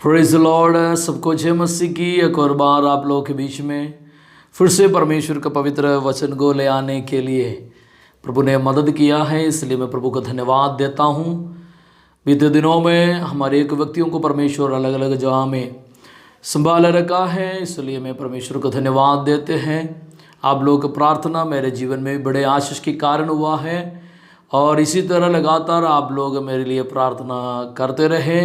Praise the Lord. सबको जय मसीह की। एक और बार आप लोगों के बीच में फिर से परमेश्वर का पवित्र वचन को ले आने के लिए प्रभु ने मदद किया है, इसलिए मैं प्रभु को धन्यवाद देता हूँ। बीते दिनों में हमारे एक व्यक्तियों को परमेश्वर अलग अलग जगह में संभाल रखा है, इसलिए मैं परमेश्वर को धन्यवाद देते हैं। आप लोगों की प्रार्थना मेरे जीवन में बड़े आशीष के कारण हुआ है और इसी तरह लगातार आप लोग मेरे लिए प्रार्थना करते रहे।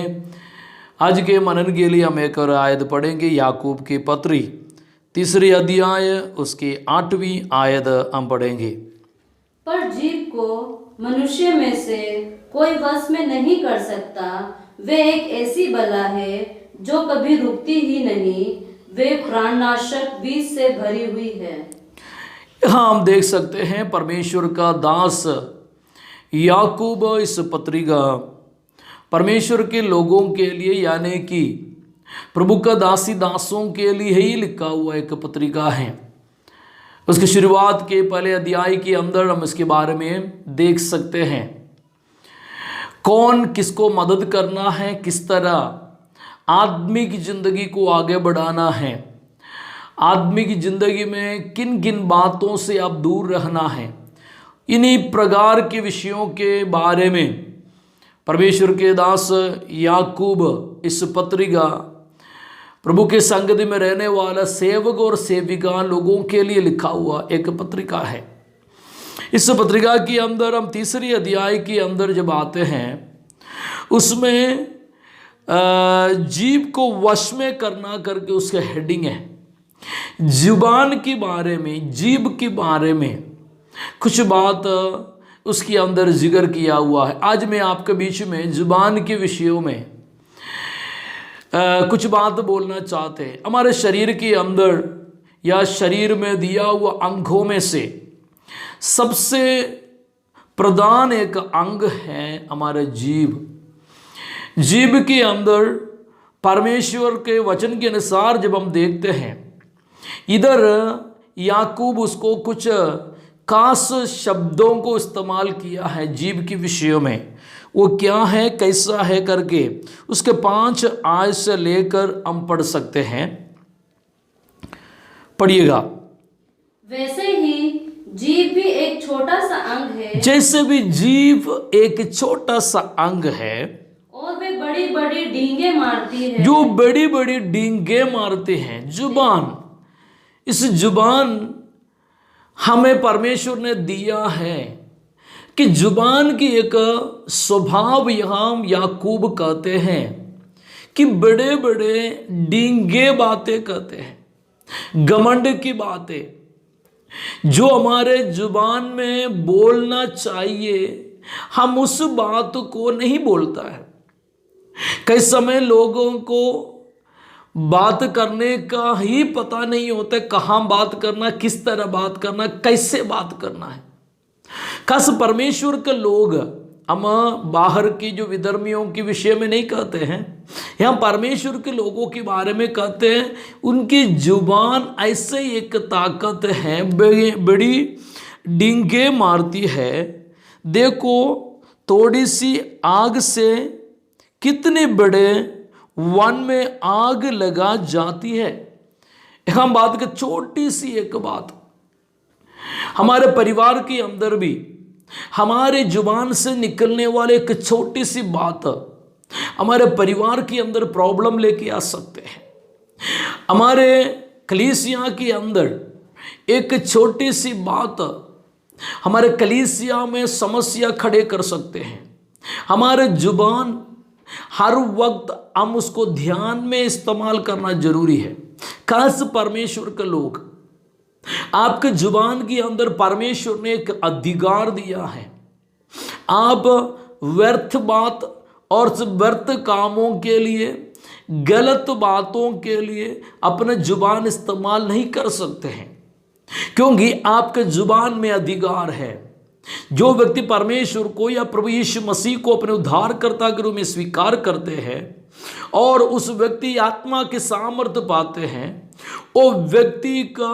आज के मनन के लिए हम एक और आयत पढ़ेंगे, याकूब की पत्री 3 अध्याय उसकी 8वीं आयत हम पढ़ेंगे। पर जीव को मनुष्य में से कोई वश में नहीं कर सकता। वे एक ऐसी बला है जो कभी रुकती ही नहीं, वे प्राणनाशक विष से भरी हुई है। यहाँ हम देख सकते हैं परमेश्वर का दास याकूब इस पत्रिका परमेश्वर के लोगों के लिए यानी कि प्रभु का दासी दासों के लिए ही लिखा हुआ एक पत्रिका है। उसकी शुरुआत के पहले अध्याय के अंदर हम इसके बारे में देख सकते हैं, कौन किसको मदद करना है, किस तरह आदमी की ज़िंदगी को आगे बढ़ाना है, आदमी की ज़िंदगी में किन किन बातों से आप दूर रहना है, इन्हीं प्रकार के विषयों के बारे में परमेश्वर के दास याकूब इस पत्रिका प्रभु के संगति में रहने वाला सेवक और सेविका लोगों के लिए लिखा हुआ एक पत्रिका है। इस पत्रिका के अंदर हम 3 अध्याय के अंदर जब आते हैं, उसमें जीव को वश में करना करके उसका हेडिंग है। जुबान के बारे में, जीव के बारे में कुछ बात उसके अंदर जिक्र किया हुआ है। आज मैं आपके बीच में जुबान के विषयों में कुछ बात बोलना चाहते हैं। हमारे शरीर के अंदर या शरीर में दिया हुआ अंगों में से सबसे प्रधान एक अंग है हमारा जीव। जीव के अंदर परमेश्वर के वचन के अनुसार जब हम देखते हैं, इधर याकूब उसको कुछ खास शब्दों को इस्तेमाल किया है जीव के विषयों में। वो क्या है, कैसा है करके उसके 5 आयत से लेकर हम पढ़ सकते हैं। पढ़िएगा। वैसे ही जीव भी एक छोटा सा अंग है। जैसे भी जीव एक छोटा सा अंग है और वे बड़ी बड़ी डींगे मारती है। जो बड़ी बड़ी डींगे मारते हैं। जुबान, इस जुबान हमें परमेश्वर ने दिया है कि जुबान की एक स्वभाव यहाँ याकूब कहते हैं कि बड़े बड़े डींगे बातें कहते हैं, घमंड की बातें जो हमारे जुबान में बोलना चाहिए, हम उस बात को नहीं बोलता है। कई समय लोगों को बात करने का ही पता नहीं होता, कहाँ बात करना, किस तरह बात करना, कैसे बात करना है। खास परमेश्वर के लोग, हम बाहर की जो विधर्मियों के विषय में नहीं कहते हैं, यहाँ परमेश्वर के लोगों के बारे में कहते हैं। उनकी जुबान ऐसे एक ताकत है, बड़ी डींगे मारती है। देखो थोड़ी सी आग से कितने बड़े वन में आग लगा जाती है। हम बात कर छोटी सी एक बात, हमारे परिवार के अंदर भी हमारे जुबान से निकलने वाले एक छोटी सी बात हमारे परिवार के अंदर प्रॉब्लम लेके आ सकते हैं। हमारे कलीसिया के अंदर एक छोटी सी बात हमारे कलीसिया में समस्या खड़े कर सकते हैं। हमारे जुबान हर वक्त हम उसको ध्यान में इस्तेमाल करना जरूरी है। खास परमेश्वर के लोग, आपके जुबान के अंदर परमेश्वर ने एक अधिकार दिया है। आप व्यर्थ बात और व्यर्थ कामों के लिए, गलत बातों के लिए अपना जुबान इस्तेमाल नहीं कर सकते हैं, क्योंकि आपके जुबान में अधिकार है। जो व्यक्ति परमेश्वर को या प्रभु यीशु मसीह को अपने उद्धारकर्ता के रूप में स्वीकार करते हैं और उस व्यक्ति आत्मा के सामर्थ्य पाते हैं, वो व्यक्ति का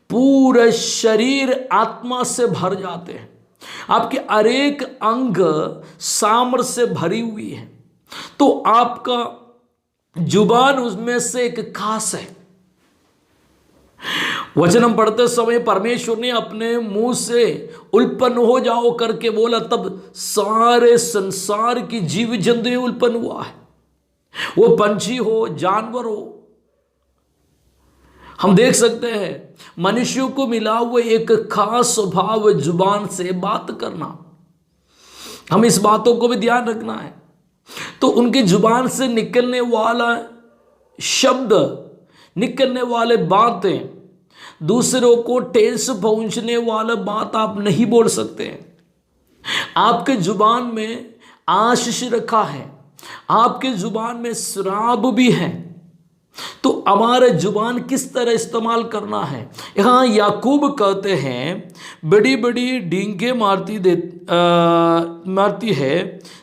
पूरा शरीर आत्मा से भर जाते हैं। आपके हर एक अंग सामर्थ्य से भरी हुई है। तो आपका जुबान उसमें से एक खास है। वचन हम पढ़ते समय परमेश्वर ने अपने मुंह से उत्पन्न हो जाओ करके बोला, तब सारे संसार की जीव जंतु उत्पन्न हुआ है, वो पंछी हो, जानवर हो। हम देख सकते हैं मनुष्यों को मिला हुआ एक खास स्वभाव जुबान से बात करना। हम इस बातों को भी ध्यान रखना है। तो उनकी जुबान से निकलने वाला शब्द, निकलने वाले बातें, दूसरों को ठेस पहुंचने वाला बात आप नहीं बोल सकते। आपके जुबान में आशीष रखा है, आपके जुबान में श्राप भी है। तो हमारे जुबान किस तरह इस्तेमाल करना है। यहाँ याकूब कहते हैं बड़ी बड़ी डींगे मारती है,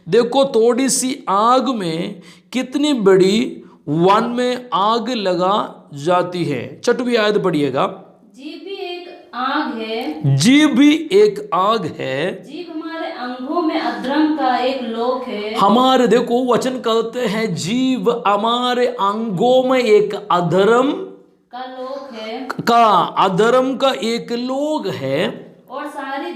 देखो थोड़ी सी आग में कितनी बड़ी वन में आग लगा जाती है। 6वीं आयत पढ़िएगा। जीभ भी एक आग है, जीभ भी एक आग है, जीभ हमारे अंगों में अधर्म का एक लोक है। हमारे, देखो वचन कहते हैं जीभ हमारे अंगों में एक अधर्म का लोक है, का, अधर्म का एक लोग है, और सारी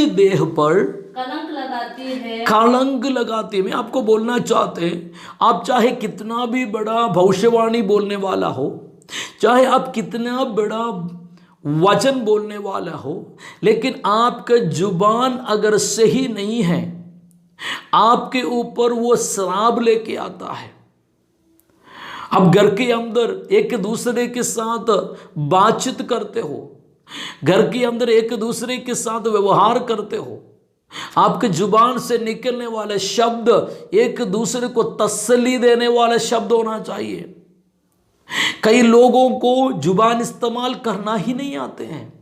देह पर कलंक लगाती है। कलंक लगाती है। मैं आपको बोलना चाहते हैं, आप चाहे कितना भी बड़ा भविष्यवाणी बोलने वाला हो, चाहे आप कितना बड़ा वचन बोलने वाला हो, लेकिन आपका जुबान अगर सही नहीं है, आपके ऊपर वो श्राप लेके आता है। आप घर के अंदर एक दूसरे के साथ बातचीत करते हो, घर के अंदर एक दूसरे के साथ व्यवहार करते हो, आपके जुबान से निकलने वाले शब्द एक दूसरे को तसल्ली देने वाले शब्द होना चाहिए। कई लोगों को जुबान इस्तेमाल करना ही नहीं आते हैं।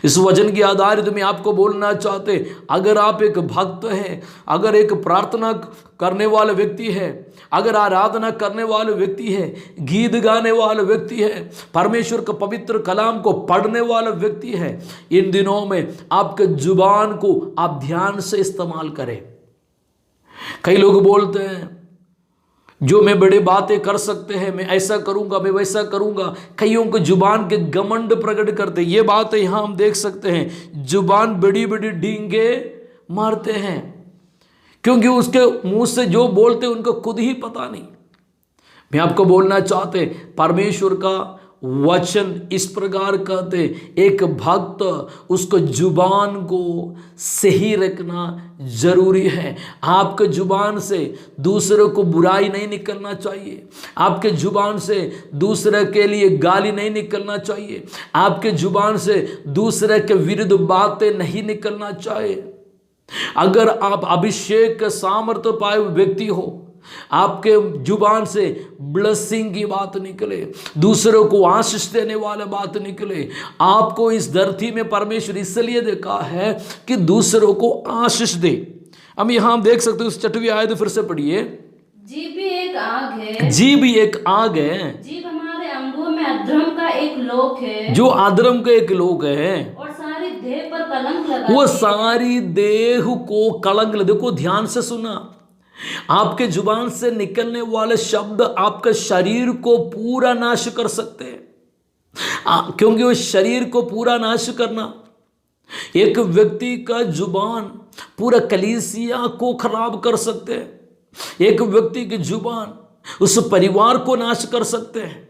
इस वचन के आधारित में आपको बोलना चाहते, अगर आप एक भक्त हैं, अगर एक प्रार्थना करने वाला व्यक्ति है, अगर आराधना करने वाले व्यक्ति है, गीत गाने वाला व्यक्ति है, परमेश्वर का पवित्र कलाम को पढ़ने वाला व्यक्ति है, इन दिनों में आपके जुबान को आप ध्यान से इस्तेमाल करें। कई लोग बोलते हैं जो मैं बड़ी बातें कर सकते हैं, मैं ऐसा करूंगा, मैं वैसा करूंगा। कईयों को जुबान के घमंड प्रकट करते, ये बात यहां हम देख सकते हैं। जुबान बड़ी बड़ी डींगे मारते हैं, क्योंकि उसके मुंह से जो बोलते उनको खुद ही पता नहीं। मैं आपको बोलना चाहते, परमेश्वर का वचन इस प्रकार कहते, एक भक्त उसको जुबान को सही रखना जरूरी है। आपके जुबान से दूसरों को बुराई नहीं निकलना चाहिए, आपके जुबान से दूसरे के लिए गाली नहीं निकलना चाहिए, आपके जुबान से दूसरे के विरुद्ध बातें नहीं निकलना चाहिए। अगर आप अभिषेक सामर्थ्य पाए हुए व्यक्ति हो, आपके जुबान से ब्लेसिंग की बात निकले, दूसरों को आशीष देने वाले बात निकले। आपको इस धरती में परमेश्वर इसलिए देखा है कि दूसरों को आशीष दे। हम यहां देख सकते हो, 6वीं आयत फिर से पढ़िए। जीभ भी एक आग है, जीभ भी एक आग है, जीभ हमारे अंगों में अधर्म का एक लोक है, जो अधर्म का एक लोक है, और सारी देह पर कलंक लगाती वो है। सारी देह को कलंक। देखो ध्यान से सुना, आपके जुबान से निकलने वाले शब्द आपके शरीर को पूरा नाश कर सकते हैं, क्योंकि वो शरीर को पूरा नाश करना, एक व्यक्ति का जुबान पूरा कलीसिया को खराब कर सकते हैं। एक व्यक्ति की जुबान उस परिवार को नाश कर सकते हैं।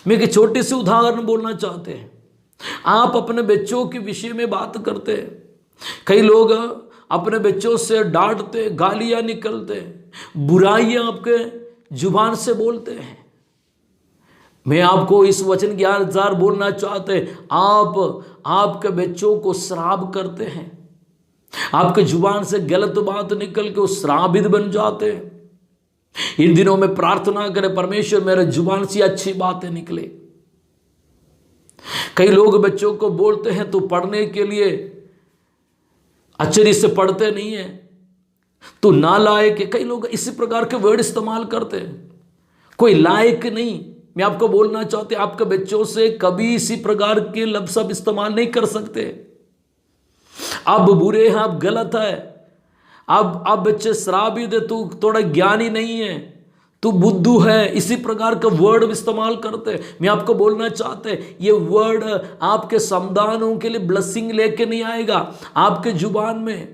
मैं एक छोटी सी उदाहरण बोलना चाहते हैं। आप अपने बच्चों के विषय में बात करते हैं, कई लोग अपने बच्चों से डांटते, गालियां निकलते, बुराइयां आपके जुबान से बोलते हैं। मैं आपको इस वचन के अनुसार बोलना चाहते, आप आपके बच्चों को श्राप करते हैं, आपके जुबान से गलत बात निकल के वो श्रापित बन जाते हैं। इन दिनों में प्रार्थना करें, परमेश्वर मेरे जुबान से अच्छी बातें निकले। कई लोग बच्चों को बोलते हैं तो पढ़ने के लिए अच्छे से पढ़ते नहीं है, तो नालायक है। कई लोग इसी प्रकार के वर्ड इस्तेमाल करते हैं, कोई लायक नहीं। मैं आपको बोलना चाहते, आपके बच्चों से कभी इसी प्रकार के लफ्ज़ आप इस्तेमाल नहीं कर सकते। आप बुरे हैं, आप गलत है, अब बच्चे शराबी दे, तू थोड़ा ज्ञानी नहीं है, तू बुद्धू है, इसी प्रकार का वर्ड इस्तेमाल करते हैं। मैं आपको बोलना चाहते हैं, ये वर्ड आपके संतानों के लिए ब्लेसिंग लेके नहीं आएगा। आपके जुबान में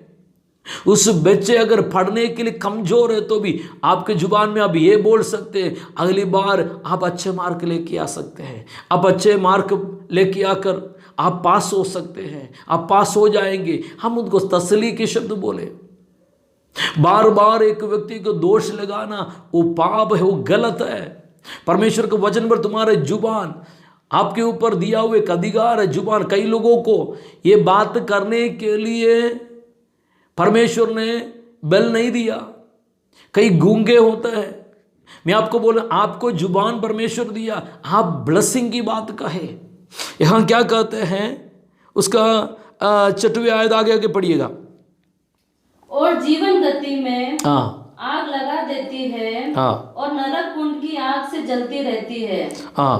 उस बच्चे अगर पढ़ने के लिए कमजोर है तो भी आपके जुबान में आप ये बोल सकते हैं, अगली बार आप अच्छे मार्क लेके आ सकते हैं। आप अच्छे मार्क लेके आकर आप पास हो सकते हैं, आप पास हो जाएंगे। हम उनको तसल्ली के शब्द बोले। बार बार एक व्यक्ति को दोष लगाना वो पाप है, वो गलत है। परमेश्वर के वचन पर तुम्हारे जुबान, आपके ऊपर दिया हुआ एक अधिकार है जुबान। कई लोगों को ये बात करने के लिए परमेश्वर ने बल नहीं दिया, कई गूंगे होते हैं। मैं आपको बोला, आपको जुबान परमेश्वर दिया, आप ब्लेसिंग की बात कहे। यहां क्या कहते हैं, उसका 6वें आयत आगे पढ़िएगा। और जीवन गति में हाँ आग लगा देती है, हाँ और नरक कुंड की आग से जलती रहती है। हाँ,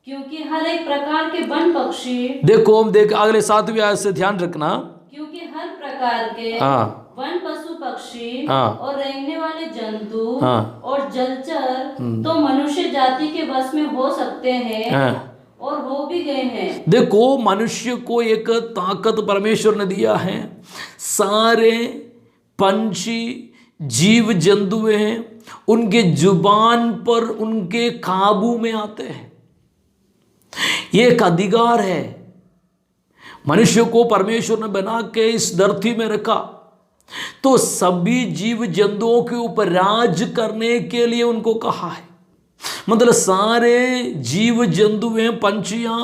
क्योंकि हर एक प्रकार के वन पक्षी, देखो हम देख अगले 7वें आयत से ध्यान रखना। क्योंकि हर प्रकार के हाँ वन पशु पक्षी हाँ और रेंगने वाले जंतु हाँ और जलचर तो मनुष्य जाति के वश में हो सकते हैं, हाँ। और हो भी गए हैं। देखो, मनुष्य को एक ताकत परमेश्वर ने दिया है। सारे पंछी, जीव जंतु हैं, उनके जुबान पर उनके काबू में आते हैं। ये एक अधिकार है। मनुष्य को परमेश्वर ने बना के इस धरती में रखा, तो सभी जीव जंतुओं के ऊपर राज करने के लिए उनको कहा है। मतलब सारे जीव जंतु हैं, पंछियां,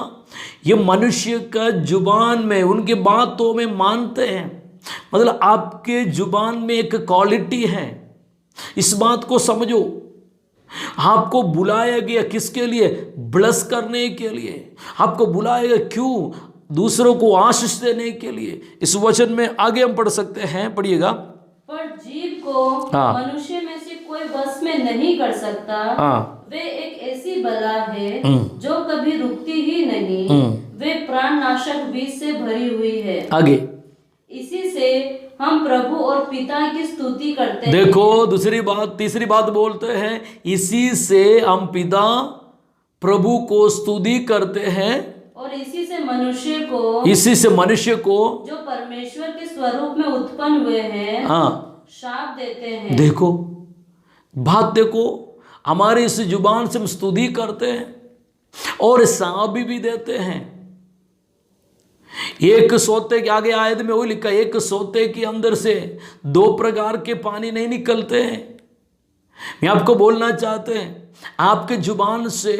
ये मनुष्य का जुबान में, उनकी बातों में मानते हैं। मतलब आपके जुबान में एक क्वालिटी है, इस बात को समझो। आपको बुलाया गया किसके लिए? ब्लेस करने के लिए। आपको बुलाया गया क्यों? दूसरों को आशीष देने के लिए। इस वचन में आगे हम पढ़ सकते हैं, पढ़िएगा। पर जीव को हाँ। मनुष्य में से कोई वश में नहीं कर सकता। हाँ। वे एक ऐसी बला है जो कभी रुकती ही नहीं। वे प्राण नाशक विष से भरी हुई है। आगे इसी से हम प्रभु और पिता की स्तुति करते हैं। देखो, दूसरी बात, तीसरी बात बोलते हैं, इसी से हम पिता प्रभु को स्तुति करते हैं, और इसी से मनुष्य को जो परमेश्वर के स्वरूप में उत्पन्न हुए हैं, हाँ, शाप देते हैं। देखो बात, देखो, हमारे इस जुबान से हम स्तुति करते हैं और शाप भी देते हैं। एक सोते के आगे आयत में वही लिखा, एक सोते के अंदर से 2 प्रकार के पानी नहीं निकलते हैं। मैं आपको बोलना चाहते हैं, आपके जुबान से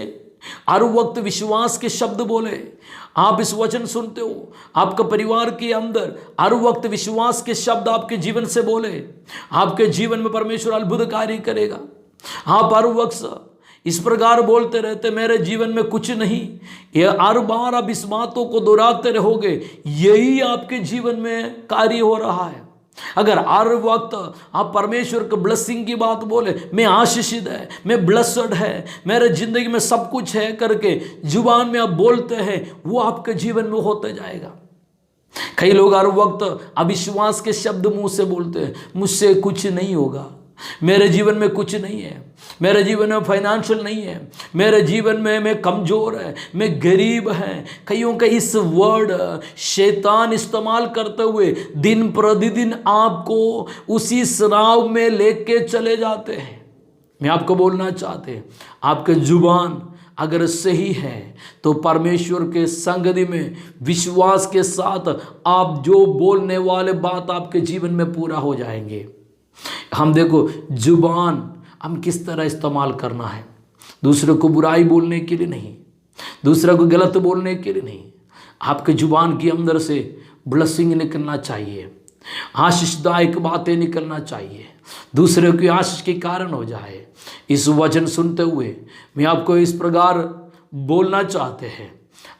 हर वक्त विश्वास के शब्द बोले। आप इस वचन सुनते हो, आपका परिवार के अंदर हर वक्त विश्वास के शब्द आपके जीवन से बोले, आपके जीवन में परमेश्वर अद्भुत कार्य करेगा। आप हर वक्त इस प्रकार बोलते रहते, मेरे जीवन में कुछ नहीं। ये हर बार आप इस बातों को दोहराते रहोगे, यही आपके जीवन में कार्य हो रहा है। अगर हर वक्त आप परमेश्वर के ब्लेसिंग की बात बोले, मैं आशीषित है, मैं ब्लेस्ड है, मेरे जिंदगी में सब कुछ है करके जुबान में आप बोलते हैं, वो आपके जीवन में होते जाएगा। कई लोग हर वक्त अविश्वास के शब्द मुंह से बोलते हैं, मुझसे कुछ नहीं होगा, मेरे जीवन में कुछ नहीं है, मेरे जीवन में फाइनेंशियल नहीं है, मेरे जीवन में मैं कमज़ोर है, मैं गरीब है। कईयों का इस वर्ड शैतान इस्तेमाल करते हुए दिन प्रतिदिन आपको उसी शराब में लेके चले जाते हैं। मैं आपको बोलना चाहते हैं, आपके जुबान अगर सही है तो परमेश्वर के संगति में विश्वास के साथ आप जो बोलने वाले बात आपके जीवन में पूरा हो जाएंगे। हम देखो, जुबान हम किस तरह इस्तेमाल करना है, दूसरे को बुराई बोलने के लिए नहीं, दूसरे को गलत बोलने के लिए नहीं। आपके जुबान के अंदर से ब्लेसिंग निकलना चाहिए, आशीषदायक बातें निकलना चाहिए, दूसरे की आशीष के कारण हो जाए। इस वचन सुनते हुए मैं आपको इस प्रकार बोलना चाहते हैं,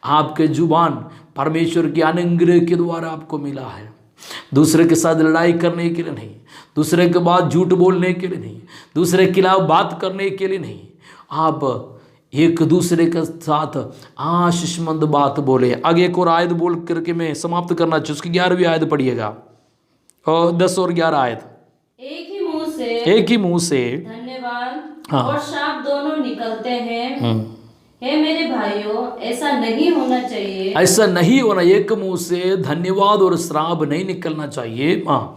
आपके जुबान परमेश्वर के अनुग्रह के द्वारा आपको मिला है। दूसरे के साथ लड़ाई करने के लिए नहीं, दूसरे के बाद झूठ बोलने के लिए नहीं, दूसरे के खिलाफ बात करने के लिए नहीं, आप एक दूसरे के साथ आशीषमंद बात बोले। आगे एक और आयत बोल करके मैं समाप्त करना चाहूँ, उसकी 11वीं आयत पढ़िएगा, और 10 और 11 आयत। एक ही मुंह से धन्यवाद हाँ। और श्राप दोनों निकलते हैं। हे मेरे भाइयों, ऐसा नहीं होना चाहिए। ऐसा नहीं होना, एक मुंह से धन्यवाद और श्राप नहीं निकलना चाहिए। हाँ,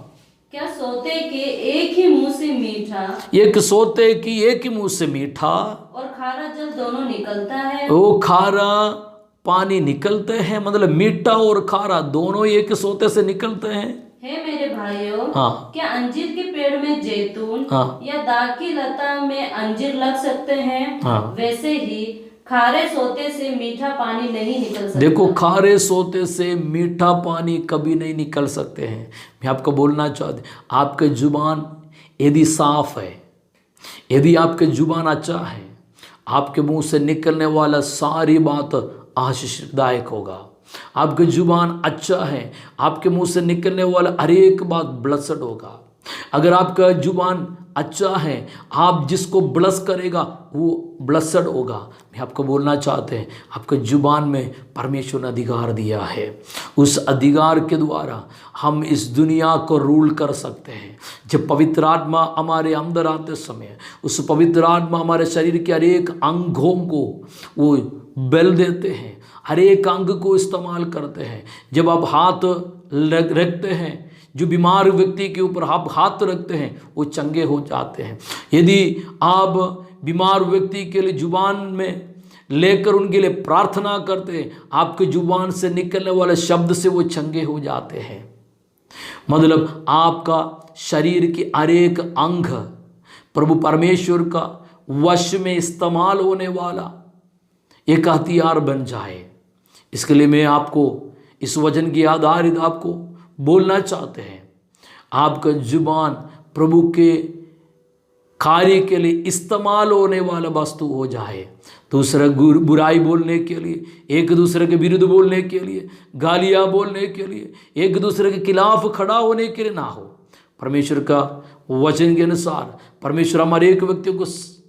क्या सोते के एक ही मुंह से मीठा एक सोते की एक ही मुंह से मीठा और खारा जल दोनों निकलता है। वो खारा पानी निकलते हैं, मतलब मीठा और खारा दोनों एक सोते से निकलते हैं। हे मेरे भाइयों, हाँ। क्या अंजीर के पेड़ में जैतून हाँ। या दाख की लता में अंजीर लग सकते हैं? हाँ। वैसे ही खारे सोते से मीठा पानी नहीं निकल सकता। देखो, खारे सोते से मीठा पानी कभी नहीं निकल सकते हैं। मैं आपको बोलना चाहती, आपके जुबान यदि साफ है, यदि आपके जुबान अच्छा है, आपके मुंह से निकलने वाला सारी बात आशीषदायक होगा। आपके जुबान अच्छा है, आपके मुंह से निकलने वाला हर एक बात ब्लेस्ड होगा। अगर आपका जुबान अच्छा है, आप जिसको ब्लस करेगा वो ब्लेस्ड होगा। मैं आपको बोलना चाहते हैं, आपके जुबान में परमेश्वर ने अधिकार दिया है। उस अधिकार के द्वारा हम इस दुनिया को रूल कर सकते हैं। जब पवित्र आत्मा हमारे अंदर आते समय, उस पवित्र आत्मा हमारे शरीर के हर एक अंगों को वो बल देते हैं, हर एक अंग को इस्तेमाल करते हैं। जब आप हाथ रखते हैं, जो बीमार व्यक्ति के ऊपर आप हाथ रखते हैं, वो चंगे हो जाते हैं। यदि आप बीमार व्यक्ति के लिए जुबान में लेकर उनके लिए प्रार्थना करते हैं, आपके जुबान से निकलने वाले शब्द से वो चंगे हो जाते हैं। मतलब आपका शरीर की हर एक अंग प्रभु परमेश्वर का वश में इस्तेमाल होने वाला एक हथियार बन जाए। इसके लिए मैं आपको इस वचन की आधारित आपको बोलना चाहते हैं, आपका जुबान प्रभु के कार्य के लिए इस्तेमाल होने वाला वस्तु हो जाए। दूसरा बुराई बोलने के लिए, एक दूसरे के विरुद्ध बोलने के लिए, गालियाँ बोलने के लिए, एक दूसरे के खिलाफ खड़ा होने के लिए ना हो। परमेश्वर का वचन के अनुसार परमेश्वर हमारे एक व्यक्ति को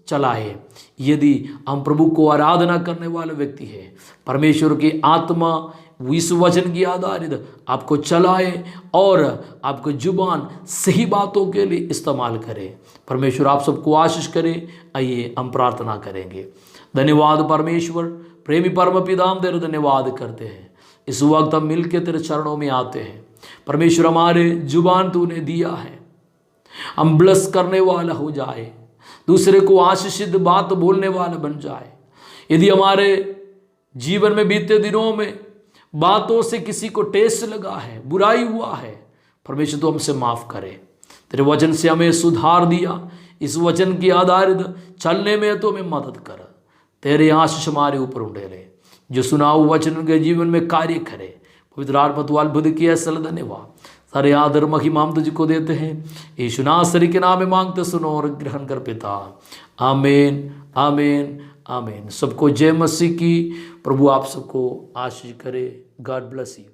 चलाए। यदि हम प्रभु को आराधना करने वाले व्यक्ति है, परमेश्वर की आत्मा इस वचन की आधारित आपको चलाए और आपको जुबान सही बातों के लिए इस्तेमाल करे। परमेश्वर आप सबको आशीष करे। आइए हम प्रार्थना करेंगे। धन्यवाद परमेश्वर, प्रेमी परम पिता, हम तेरे धन्यवाद करते हैं। इस वक्त हम मिल के तेरे चरणों में आते हैं। परमेश्वर, हमारे जुबान तूने दिया है, हम ब्लस करने वाला हो जाए, दूसरे को आशीषित बात बोलने वाला बन जाए। यदि हमारे जीवन में बीते दिनों में बातों से किसी को टेस्ट लगा है, बुराई हुआ है, परमेश्वर तो हमसे माफ़ करे। तेरे वचन से हमें सुधार दिया, इस वचन की आधारित चलने में तो हमें मदद कर। तेरे आशीष हमारे ऊपर उड़ेले, जो सुनाओ वचन उनके जीवन में कार्य करे। पवित्र आत्मा तू अद्भुत किया, सल धन्यवाद। सारे आदर महिमा हम तुझको देते हैं, यीशु नासरी के नाम में मांगते सुनो और ग्रहण कर पिता। आमीन, आमीन, आमीन। सबको जय मसीह की। प्रभु आप सबको आशीष करे। God bless you.